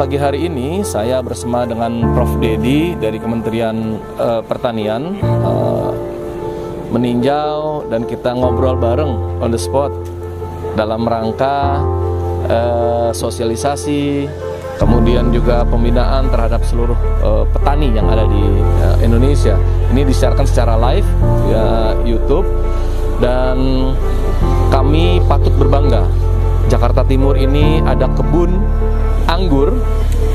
pagi hari ini saya bersama dengan Prof. Dedi dari Kementerian Pertanian meninjau dan kita ngobrol bareng on the spot dalam rangka sosialisasi, kemudian juga pembinaan terhadap seluruh petani yang ada di Indonesia. Ini disiarkan secara live via YouTube dan kami patut berbangga. Jakarta Timur ini ada kebun anggur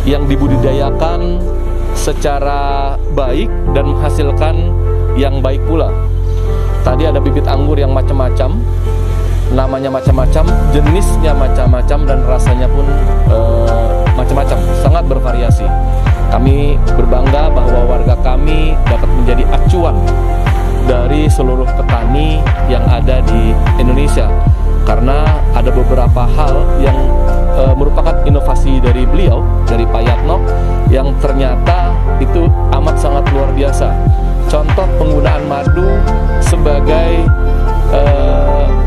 yang dibudidayakan secara baik dan menghasilkan yang baik pula. Tadi ada bibit anggur yang macam-macam, namanya macam-macam, jenisnya macam-macam, dan rasanya pun macam-macam, sangat bervariasi. Kami berbangga bahwa warga kami dapat menjadi acuan dari seluruh petani yang ada di Indonesia, karena ada beberapa hal yang merupakan inovasi dari beliau, dari Pak Yatno, yang ternyata itu amat sangat luar biasa. Contoh penggunaan madu sebagai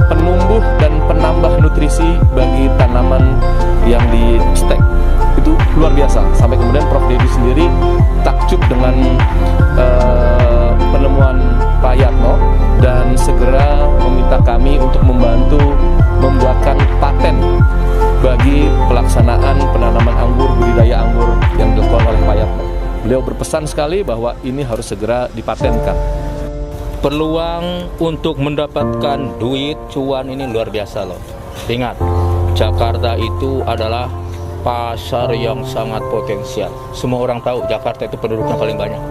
penumbuh dan penambah nutrisi bagi tanaman yang di stek, itu luar biasa. Sampai kemudian Prof. Dedi sendiri takjub dengan penemuan Pak Yatno dan segera meminta kami untuk membantu membuatkan paten bagi pelaksanaan penanaman anggur, budidaya anggur yang dilakukan oleh Pak Yatno. Beliau berpesan sekali bahwa ini harus segera dipatenkan. Peluang untuk mendapatkan duit cuan ini luar biasa loh. Ingat, Jakarta itu adalah pasar yang sangat potensial. Semua orang tahu Jakarta itu penduduknya paling banyak.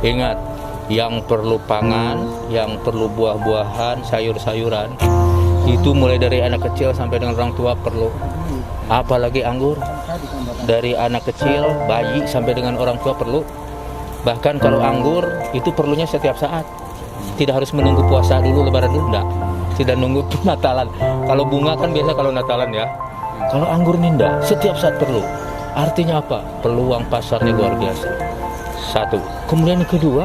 Ingat, yang perlu pangan, yang perlu buah-buahan, sayur-sayuran, itu mulai dari anak kecil sampai dengan orang tua perlu. Apalagi anggur, dari anak kecil, bayi sampai dengan orang tua perlu. Bahkan kalau anggur itu perlunya setiap saat. Tidak harus menunggu puasa dulu, lebaran dulu, enggak. Tidak nunggu Natalan. Kalau bunga kan biasa kalau Natalan ya. Kalau anggur ini enggak, setiap saat perlu. Artinya apa? Peluang pasarnya luar biasa. Satu. Kemudian yang kedua,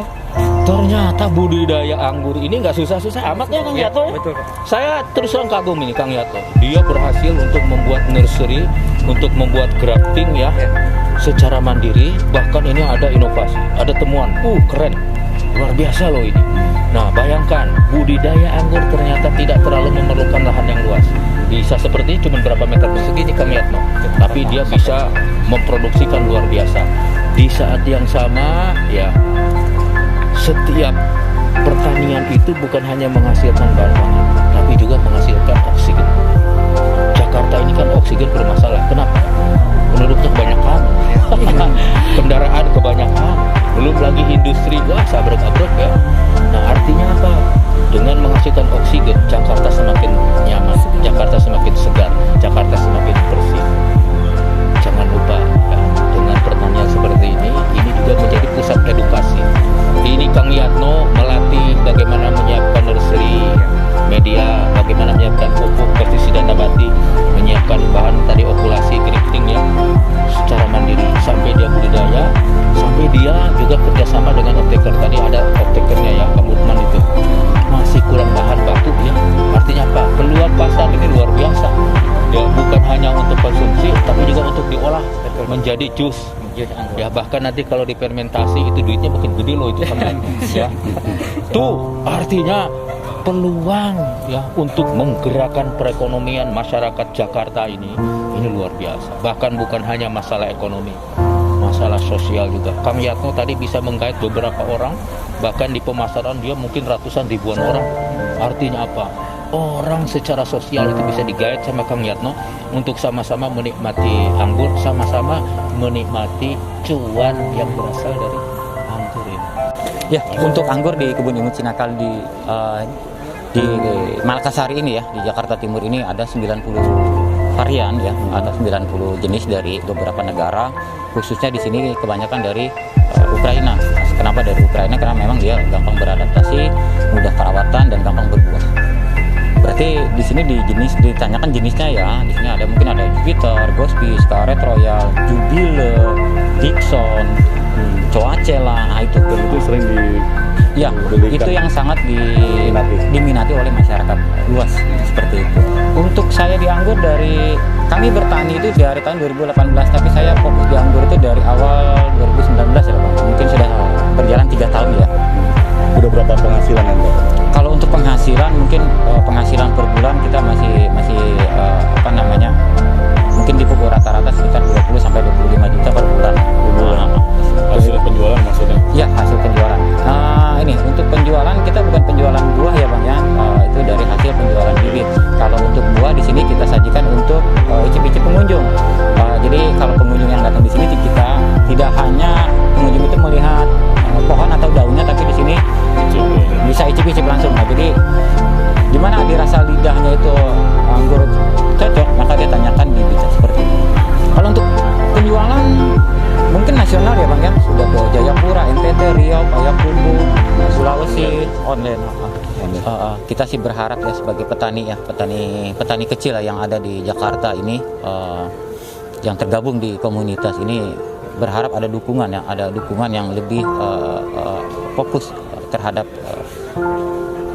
ternyata budidaya anggur ini nggak susah-susah amat ya Kang Yatno. Betul. Saya terus terang kagum ini Kang Yatno. Dia berhasil untuk membuat nursery, untuk membuat grafting ya, secara mandiri. Bahkan ini ada inovasi, ada temuan. Keren, luar biasa loh ini. Nah, bayangkan budidaya anggur ternyata tidak terlalu memerlukan lahan yang luas. Bisa seperti cuma berapa meter persegi nih Kang Yatno, tapi dia bisa memproduksikan luar biasa. Di saat yang sama ya, setiap pertanian itu bukan hanya menghasilkan bahan pangan, tapi juga menghasilkan oksigen. Jakarta ini kan oksigen bermasalah. Kenapa? Penduduknya kebanyakan, kendaraan kebanyakan, belum lagi industri, wah sabrek-abrek ya. Nah, artinya apa? Dengan menghasilkan oksigen, Jakarta semakin nyaman, Jakarta semakin segar, Jakarta semakin bersih. Jangan lupa ya, dengan pertanian seperti ini juga menjadi pusat edukasi. Ini Kang Yatno melatih bagaimana menyiapkan nursery, media, bagaimana menyiapkan pupuk, pestisida nabati, menyiapkan bahan tadi okulasi, grafting ya, secara mandiri sampai dia budidaya, sampai dia juga kerjasama dengan optaker. Tadi ada optakernya ya, Kang Lukman itu masih kurang bahan baku ya. Artinya apa? Peluang pasar ini luar biasa. Ya, bukan hanya untuk konsumsi, tapi juga untuk diolah menjadi jus. Ya, bahkan nanti kalau difermentasi itu duitnya makin gede loh itu kan. Ya. Tuh artinya peluang ya untuk menggerakkan perekonomian masyarakat Jakarta ini luar biasa. Bahkan bukan hanya masalah ekonomi, masalah sosial juga. Kang Yatno tadi bisa menggait beberapa orang, bahkan di pemasaran dia mungkin ratusan ribuan orang. Artinya apa? Orang secara sosial itu bisa digait sama Kang Yatno untuk sama-sama menikmati anggur, sama-sama menikmati cuan yang berasal dari anggur ini. Ya, untuk anggur di Kebun Imut Cinakal di Makassar ini ya, di Jakarta Timur ini ada 90 varian ya, ada 90 jenis dari beberapa negara, khususnya di sini kebanyakan dari Ukraina. Kenapa dari Ukraina? Karena memang dia gampang beradaptasi, mudah perawatan dan gampang berbuah. Berarti di sini ditanyakan jenisnya ya. Di sini mungkin ada Jupiter, Gospis, Karet Royal, Jubile, Dixon, Coachella. Nah itu sering Ya, Diberikan. itu yang sangat diminati oleh masyarakat luas seperti itu. Untuk saya di anggur kami bertani itu dari tahun 2018, tapi saya fokus di anggur itu dari awal 2019 ya Bang. Mungkin sudah berjalan 3 tahun ya. Udah berapa penghasilan Anda? Kalau untuk penghasilan mungkin penghasilan per bulan kita masih apa namanya? Mungkin di pokok rata-rata sekitar 20 sampai 25 juta per bulan. Hasil penjualan maksudnya? Ya, hasil penjualan. Ini untuk penjualan kita bukan penjualan buah ya Bang ya. Itu dari hasil penjualan bibit. Kalau untuk buah di sini kita sajikan untuk icip-icip pengunjung. Jadi kalau pengunjung yang datang di sini kita tidak hanya pengunjung itu melihat pohon atau daunnya, tapi di sini bisa icip-icip langsung. Nah, jadi di mana dirasa lidahnya itu anggur cocok, maka dia tanyakan bibitnya seperti itu. Kalau untuk penjualan mungkin nasional ya Bang ya, sudah ke Jayapura, NTT, Riau, Payakumbuh, Sulawesi, online. Kita sih berharap ya sebagai petani ya, petani kecil lah yang ada di Jakarta ini, yang tergabung di komunitas ini, berharap ada dukungan yang lebih fokus terhadap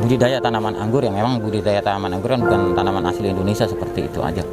budidaya tanaman anggur, yang memang budidaya tanaman anggur kan bukan tanaman asli Indonesia, seperti itu aja.